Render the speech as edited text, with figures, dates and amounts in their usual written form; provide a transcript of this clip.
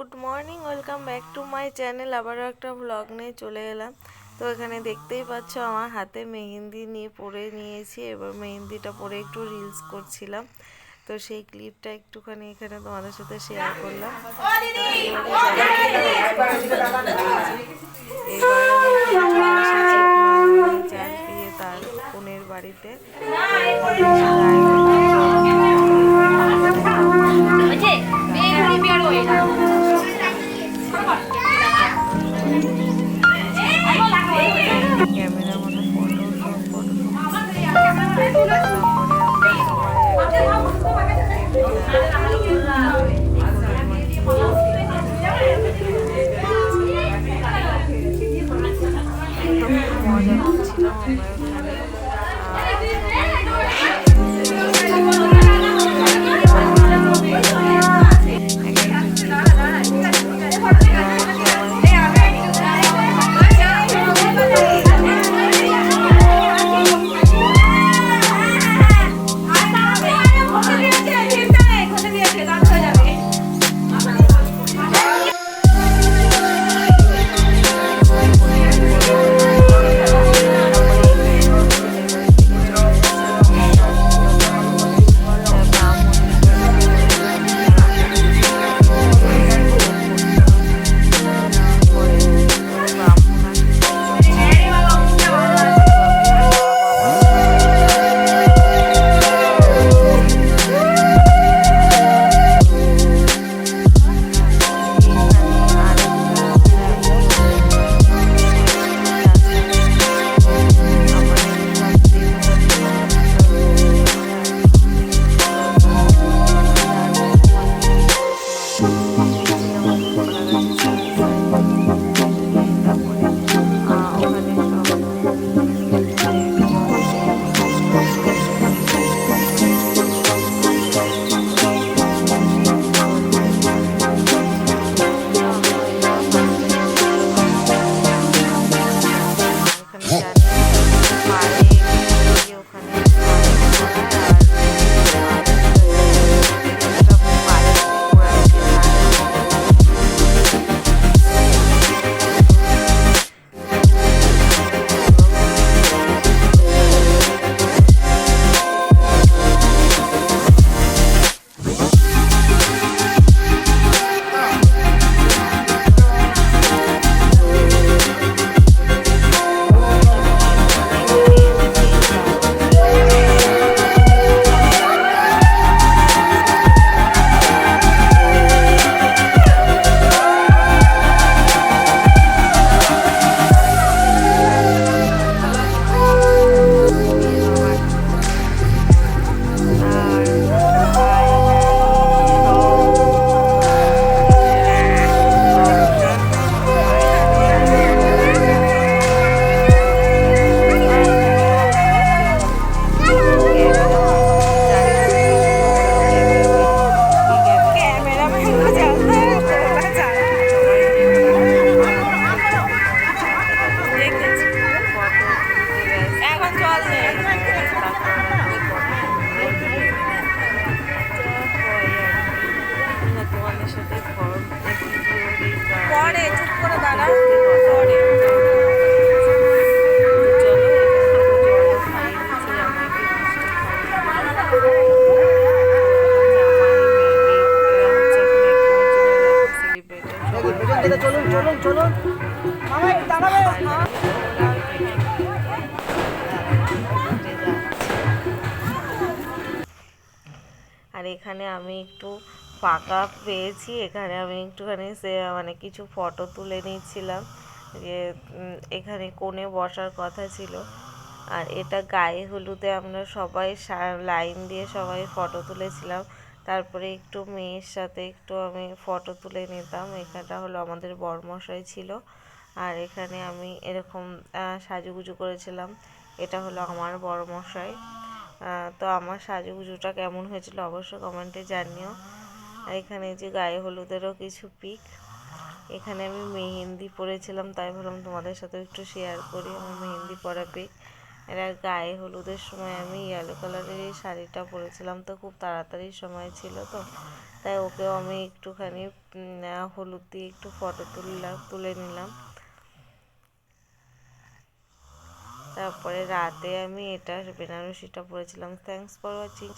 Good morning, welcome back to my channel. আবারও একটা blog নিয়ে চলে এলাম। তো এখানে দেখতেই পাচ্ছ আমার হাতে মেহেন্দি নিয়ে পরে নিয়েছি। এবার মেহেন্দিটা পরে একটু রিলস করছিলাম, তো সেই ক্লিপটা একটুখানি এখানে তোমাদের সাথে শেয়ার করলাম। এবার চার দিয়ে তার বোনের বাড়িতে ক্যামেরার মতো ফটো মজা করছিলাম আর এখানে আমি একটু ফাঁকা পেয়েছি, এখানে আমি একটুখানি মানে কিছু ফটো তুলে নিচ্ছিলাম। যে এখানে কোণে বসার কথা ছিল, আর এটা গায়ে হলুদে আমরা সবাই লাইন দিয়ে সবাই ফটো তুলেছিলাম। তারপরে একটু মেয়ের সাথে একটু আমি ফটো তুলে নিতাম। এখানটা হলো আমাদের বরমশাই ছিল, আর এখানে আমি এরকম সাজুগুজু করেছিলাম। এটা হলো আমার বরমশাই। তো আমার সাজুগুজুটা কেমন হয়েছিল অবশ্যই কমেন্টে জানিও। আর এখানে যে গায়ে হলুদেরও কিছু পিক। এখানে আমি মেহেন্দি পরেছিলাম, তাই ভাবলাম তোমাদের সাথে একটু শেয়ার করি আমার মেহেন্দি পরা পিক। এরা গায়ে হলুদের সময় আমি ইয়েলো কালারের এই শাড়িটা পরেছিলাম, তো খুব তাড়াতাড়ি সময় ছিল, তো তাই ওকেও আমি একটুখানি হলুদ দিয়ে একটু ফটো তুলে নিলাম। তারপরে রাতে আমি এটা বেনারসিটা পরেছিলাম। Thanks for watching.